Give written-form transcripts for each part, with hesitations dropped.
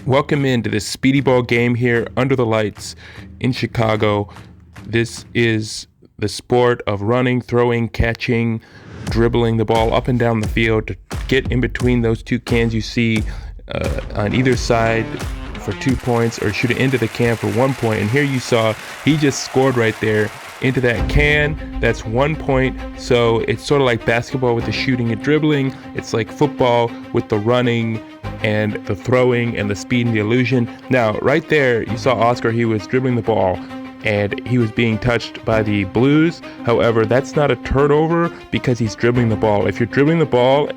Welcome into this Speediball game here under the lights in Chicago. This is the sport of running, throwing, catching, dribbling the ball up and down the field to get in between those two cans you see on either side for 2 points, or shoot it into the can for 1 point. And here you saw he just scored right there into that can. That's 1 point. So it's sort of like basketball with the shooting and dribbling. It's like football with the running and the throwing and the speed and the illusion. Now right there you saw Oscar, he was dribbling the ball and he was being touched by the Blues. However, that's not a turnover because he's dribbling the ball. If you're dribbling the ball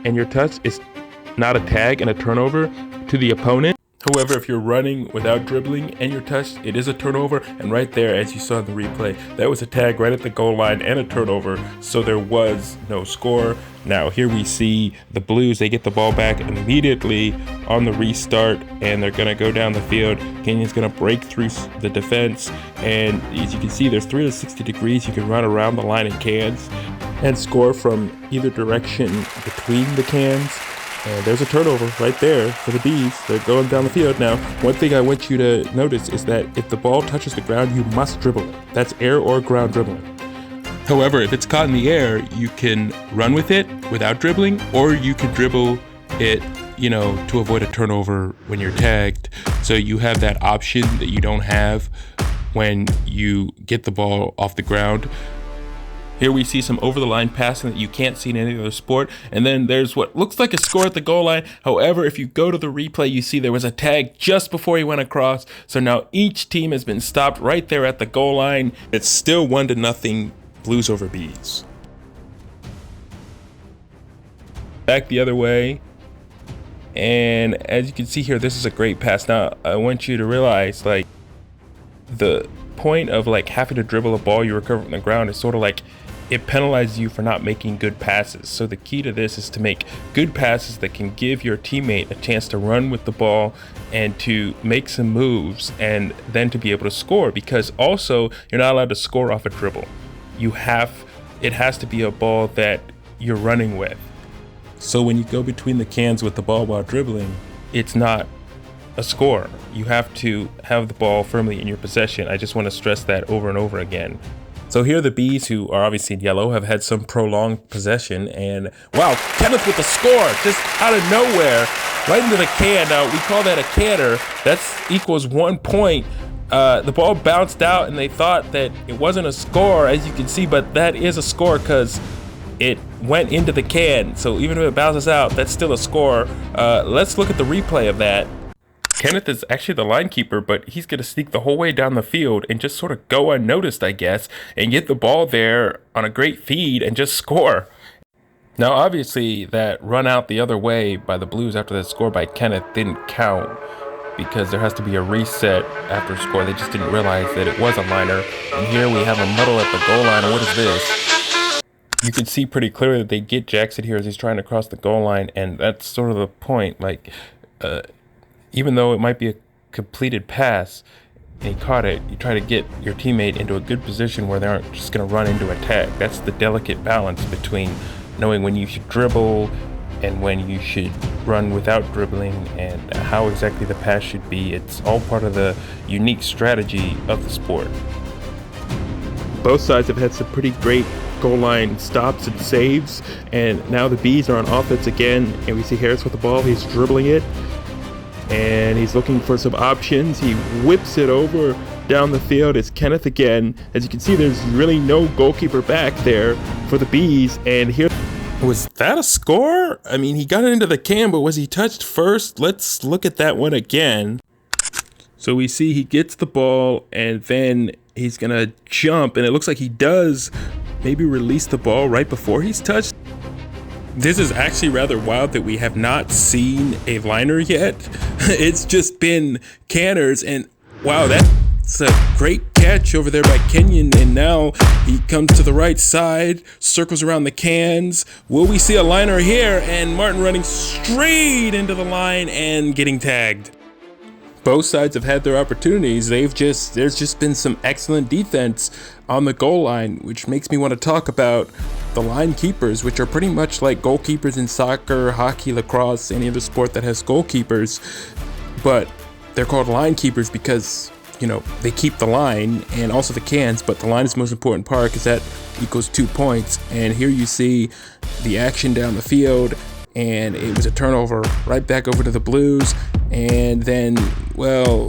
and you're touched, it's not a tag and a turnover to the opponent. However, if you're running without dribbling and you're touched, it is a turnover. And right there, as you saw in the replay, that was a tag right at the goal line and a turnover. So there was no score. Now here we see the Blues, they get the ball back immediately on the restart and they're gonna go down the field. Kenyon's gonna break through the defense. And as you can see, there's 360 degrees. You can run around the line in cans and score from either direction between the cans. And there's a turnover right there for the Bees. They're going down the field. Now, one thing I want you to notice is that if the ball touches the ground, you must dribble it. That's air or ground dribbling. However, if it's caught in the air, you can run with it without dribbling, or you can dribble it, to avoid a turnover when you're tagged. So you have that option that you don't have when you get the ball off the ground. Here we see some over-the-line passing that you can't see in any other sport. And then there's what looks like a score at the goal line. However, if you go to the replay, you see there was a tag just before he went across. So now each team has been stopped right there at the goal line. It's still 1-0 Blues over Bees. Back the other way. And as you can see here, this is a great pass. Now, I want you to realize, the point of having to dribble a ball you recover from the ground is sort of like it penalizes you for not making good passes. So the key to this is to make good passes that can give your teammate a chance to run with the ball and to make some moves and then to be able to score, because also you're not allowed to score off a dribble. It has to be a ball that you're running with. So when you go between the cans with the ball while dribbling, it's not a score. You have to have the ball firmly in your possession. I just want to stress that over and over again. So here the Bees, who are obviously in yellow, have had some prolonged possession, and wow, Kenneth with the score just out of nowhere, right into the can. Now we call that a canner. That's equals 1 point. The ball bounced out and they thought that it wasn't a score, as you can see, but that is a score because it went into the can. So even if it bounces out, that's still a score. Let's look at the replay of that. Kenneth is actually the line keeper, but he's going to sneak the whole way down the field and just sort of go unnoticed, I guess, and get the ball there on a great feed and just score. Now, obviously, that run out the other way by the Blues after that score by Kenneth didn't count because there has to be a reset after a score. They just didn't realize that it was a liner. And here we have a muddle at the goal line. And what is this? You can see pretty clearly that they get Jackson here as he's trying to cross the goal line, and that's sort of the point. Even though it might be a completed pass and he caught it, you try to get your teammate into a good position where they aren't just going to run into a tag. That's the delicate balance between knowing when you should dribble and when you should run without dribbling, and how exactly the pass should be. It's all part of the unique strategy of the sport. Both sides have had some pretty great goal line stops and saves, and now the Bees are on offense again, and we see Harris with the ball. He's dribbling it and he's looking for some options. He whips it over down the field. It's Kenneth again. As you can see, there's really no goalkeeper back there for the Bees. And here, was that a score? I mean, he got it into the can, but was he touched first? Let's look at that one again. So we see he gets the ball and then he's gonna jump, and it looks like he does maybe release the ball right before he's touched. This is actually rather wild that we have not seen a liner yet. It's just been canners, and wow, that's a great catch over there by Kenyon, and now he comes to the right side, circles around the cans. Will we see a liner here? And Martin running straight into the line and getting tagged. Both sides have had their opportunities. There's just been some excellent defense on the goal line, which makes me want to talk about the line keepers, which are pretty much like goalkeepers in soccer, hockey, lacrosse, any other sport that has goalkeepers. but they're called line keepers because, they keep the line and also the cans, but the line is the most important part because that equals 2 points. And here you see the action down the field, and it was a turnover right back over to the Blues. And then,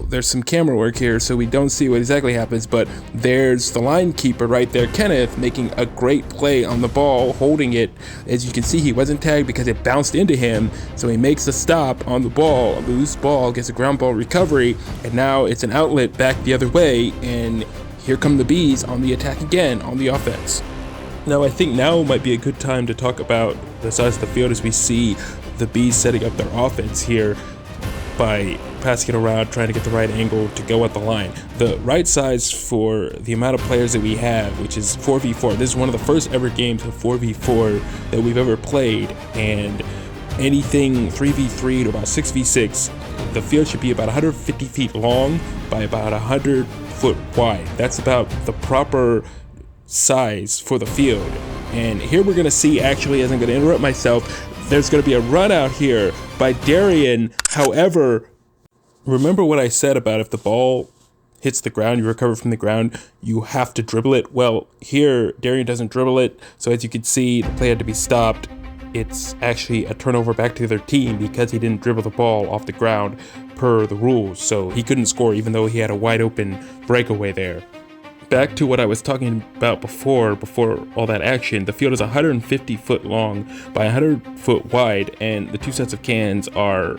there's some camera work here, so we don't see what exactly happens, but there's the line keeper right there, Kenneth, making a great play on the ball, holding it. As you can see, he wasn't tagged because it bounced into him, so he makes the stop on the ball. A loose ball gets a ground ball recovery, and now it's an outlet back the other way, and here come the Bees on the attack again on the offense. Now, I think now might be a good time to talk about the size of the field as we see the Bees setting up their offense here by passing it around, trying to get the right angle to go at the line. The right size for the amount of players that we have, which is 4v4. This is one of the first ever games of 4v4 that we've ever played, and anything 3v3 to about 6v6, the field should be about 150 feet long by about 100 foot wide. That's about the proper size for the field. And here we're going to see, actually, as I'm going to interrupt myself, there's going to be a run out here by Darian. However, remember what I said about if the ball hits the ground, you recover from the ground, you have to dribble it. Well, here, Darian doesn't dribble it. So as you can see, the play had to be stopped. It's actually a turnover back to the other team because he didn't dribble the ball off the ground per the rules. So he couldn't score even though he had a wide open breakaway there. Back to what I was talking about before all that action, the field is 150 foot long by 100 foot wide, and the two sets of cans are,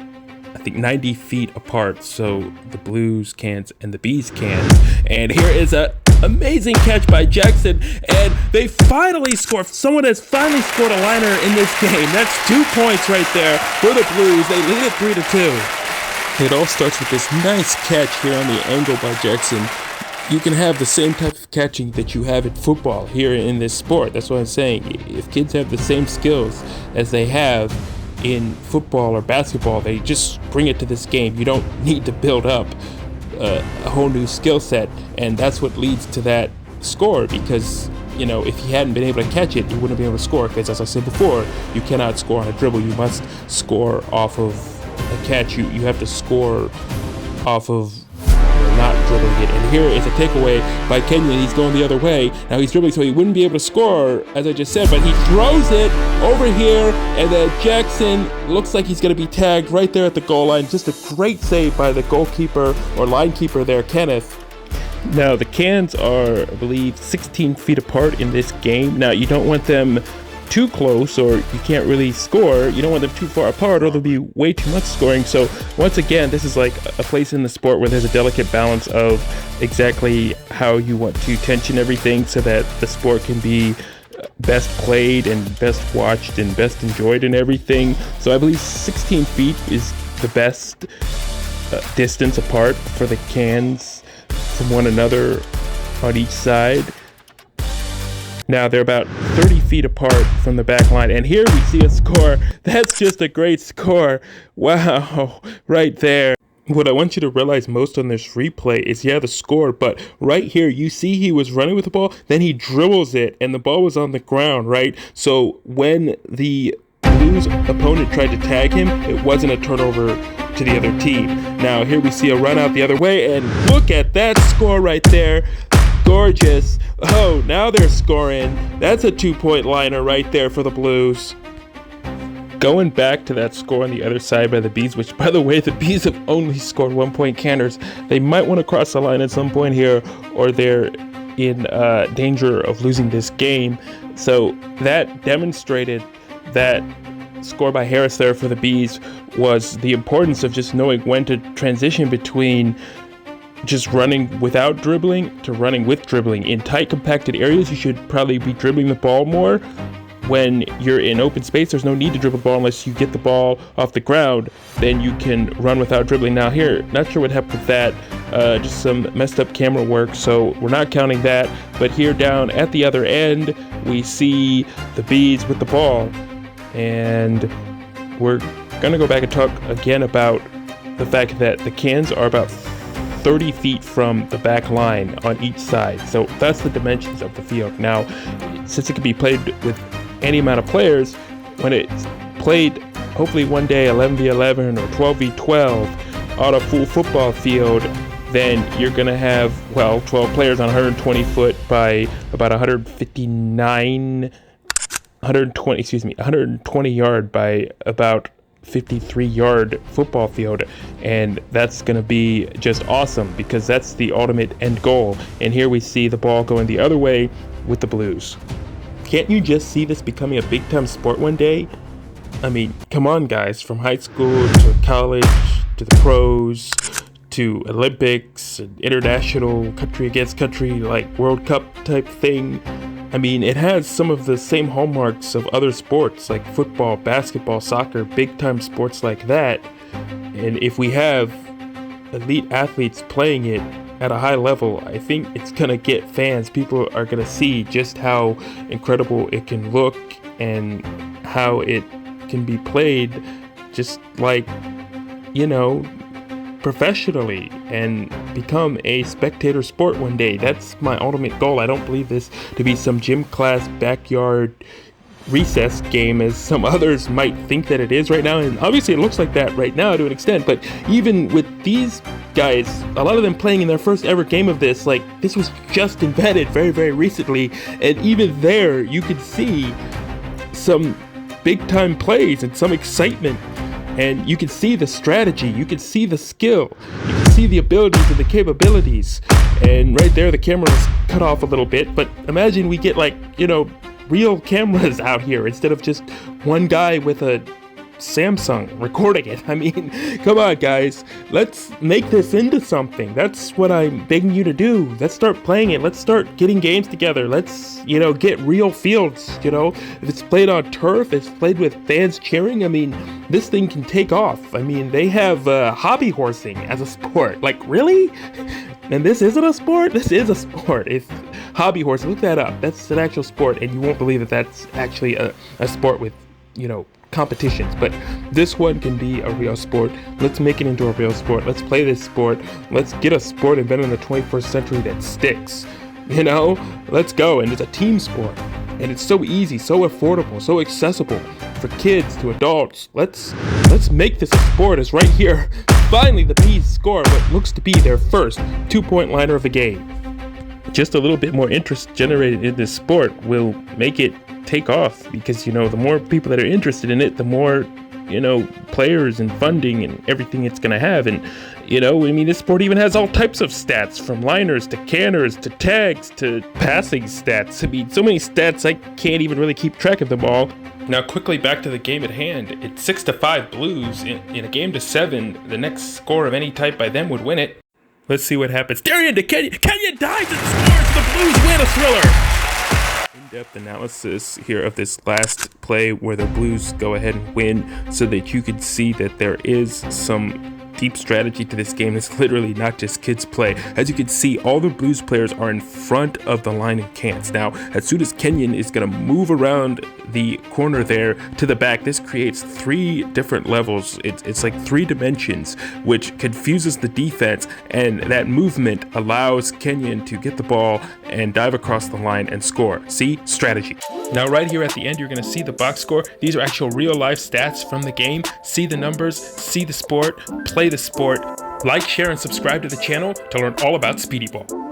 I think, 90 feet apart, so the Blues cans and the Bees cans. And here is an amazing catch by Jackson, and they finally scored. Someone has finally scored a liner in this game. That's 2 points right there for the Blues. They lead it 3-2. It all starts with this nice catch here on the angle by Jackson. You can have the same type of catching that you have in football here in this sport. That's what I'm saying. If kids have the same skills as they have in football or basketball, they just bring it to this game. You don't need to build up a whole new skill set, and that's what leads to that score, because if he hadn't been able to catch it, he wouldn't be able to score, because as I said before, you cannot score on a dribble. You must score off of a catch. You have to score off of not dribbling it. And here is a takeaway by Kenyon. He's going the other way. Now he's dribbling, so he wouldn't be able to score, as I just said, but he throws it over here, and then Jackson looks like he's going to be tagged right there at the goal line. Just a great save by the goalkeeper or line keeper there, Kenneth. Now the cans are, I believe, 16 feet apart in this game. Now you don't want them too close, or you can't really score. You don't want them too far apart, or there'll be way too much scoring. So once again, this is like a place in the sport where there's a delicate balance of exactly how you want to tension everything so that the sport can be best played and best watched and best enjoyed and everything. So I believe 16 feet is the best distance apart for the cans from one another on each side. Now they're about 30 feet apart from the back line, and here we see a score. That's just a great score. Wow, right there. What I want you to realize most on this replay is, the score, but right here you see he was running with the ball, then he dribbles it, and the ball was on the ground, right? So when the Blues opponent tried to tag him, it wasn't a turnover to the other team. Now here we see a run out the other way, and look at that score right there. Gorgeous. Oh, now they're scoring. That's a 2-point liner right there for the Blues. Going back to that score on the other side by the Bees, which, by the way, the Bees have only scored 1-point canners. They might want to cross the line at some point here, or they're in danger of losing this game. So that demonstrated that score by Harris there for the Bees was the importance of just knowing when to transition between just running without dribbling to running with dribbling. In tight, compacted areas, you should probably be dribbling the ball more. When you're in open space, there's no need to dribble the ball unless you get the ball off the ground. Then you can run without dribbling. Now here, not sure what happened with that. Just some messed up camera work, so we're not counting that. But here down at the other end, we see the Bees with the ball. And we're going to go back and talk again about the fact that the cans are about 30 feet from the back line on each side. So that's the dimensions of the field. Now, since it can be played with any amount of players, when it's played hopefully one day 11v11 or 12v12, on a full football field, then you're going to have, well, 12 players on 120 foot by about 120 yard by about 53 yard football field. And that's going to be just awesome because that's the ultimate end goal. And here we see the ball going the other way with the Blues. Can't you just see this becoming a big time sport one day? I mean, come on guys, from high school to college to the pros to Olympics, international country against country, like World Cup type thing. I mean, it has some of the same hallmarks of other sports like football, basketball, soccer, big time sports like that. And if we have elite athletes playing it at a high level, I think it's gonna get fans. People are gonna see just how incredible it can look and how it can be played just like, you know, professionally and become a spectator sport one day. That's my ultimate goal. I don't believe this to be some gym class backyard recess game as some others might think that it is right now, and obviously it looks like that right now to an extent. But even with these guys, a lot of them playing in their first ever game of this, like this was just invented very, very recently, and even there you could see some big time plays and some excitement, and you can see the strategy, you can see the skill, you can see the abilities and the capabilities. And right there the camera was cut off a little bit, but imagine we get, like, you know, real cameras out here instead of just one guy with a Samsung recording it. I mean, come on guys, let's make this into something. That's what I'm begging you to do. Let's start playing it. Let's start getting games together. Let's, you know, get real fields. You know, if it's played on turf, it's played with fans cheering, I mean, this thing can take off. I mean, they have hobby horsing as a sport. Like, really? And this isn't a sport? This is a sport. It's hobby horsing. Look that up. That's an actual sport, and you won't believe that that's actually a sport with, you know, competitions. But this one can be a real sport. Let's make it into a real sport. Let's play this sport. Let's get a sport invented in the 21st century that sticks. You know, let's go. And it's a team sport, and it's so easy, so affordable, so accessible for kids to adults. Let's make this a sport. It's right here. Finally, the Bees score what looks to be their first 2-point liner of the game. Just a little bit more interest generated in this sport will make it take off, because, you know, the more people that are interested in it, the more, you know, players and funding and everything it's gonna have. And, you know, I mean, this sport even has all types of stats, from liners to canners to tags to passing stats. I mean, so many stats I can't even really keep track of them all. Now quickly back to the game at hand. It's 6-5 Blues. In a game to 7, the next score of any type by them would win it. Let's see what happens. Darian to Kenyon. Kenyon dives and scores. The Blues win a thriller. In-depth analysis here of this last play where the Blues go ahead and win, so that you could see that there is some deep strategy to this game. It's literally not just kids play. As you can see, all the Blues players are in front of the line and cans. Now, as soon as Kenyon is going to move around the corner there to the back, this creates 3 different levels. It's like 3 dimensions, which confuses the defense, and that movement allows Kenyon to get the ball and dive across the line and score. See? Strategy. Now, right here at the end, you're going to see the box score. These are actual real-life stats from the game. See the numbers, see the sport, play the sport. Like, share, and subscribe to the channel to learn all about Speediball.